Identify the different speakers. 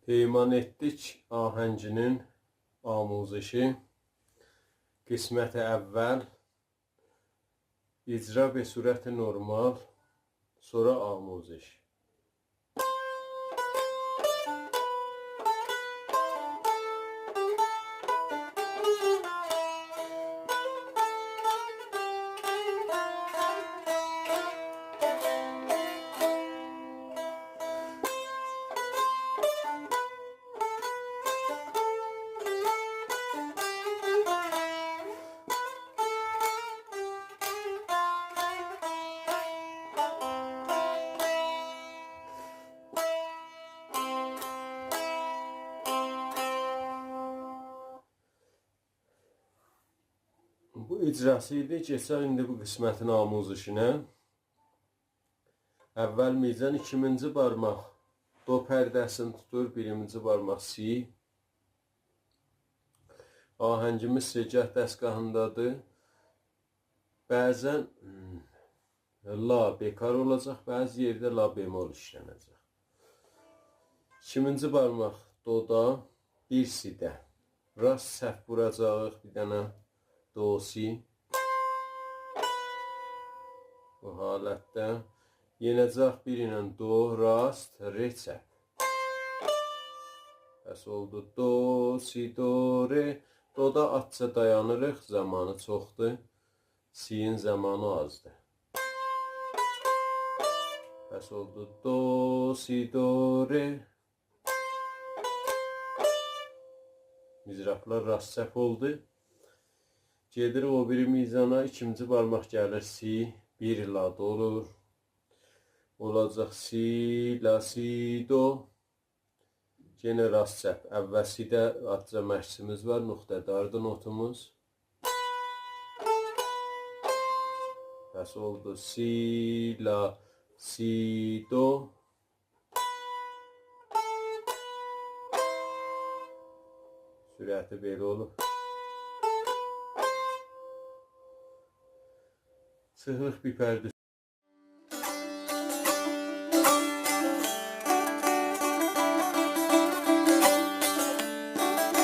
Speaker 1: Peyman etdik ahənginin amuzişi. Qismət-i əvvəl icra və surət-i normal, sonra amuziş. Bu icrası idi. Geçək indi bu qismətin amuzişinə. Əvvəl mizan 2-ci barmaq do pərdəsini tutur, 1-ci barmaq si. Ahəngimiz segah dəstgahındadır. Bəzən la bekar olacaq, bəzi yerdə la bemol işlənəcək. 2-ci barmaq doda, 1 sidə. Rast səhv vuracağıq bir dənə. Do, si. Bu halətdə yenəcək bir ilə do, rast, re, çəp. Bəs oldu do, si, do, re. Doda atça dayanırıq, zamanı çoxdur. Si'nin zamanı azdır. Bəs oldu do, si, do, re. Mizraflar rast çəp oldu. Gedirik o biri mizana, 2-ci barmaq gəlir si, 1 la do olur. Olacaq si, la, si, do. Yenə rast çəp. Əvvəl sidə atca məşqimiz var, nöqtədardır notumuz. Bəs oldu si, la, si, do. Sürəti belə olur. Çıxırıq bir pərdə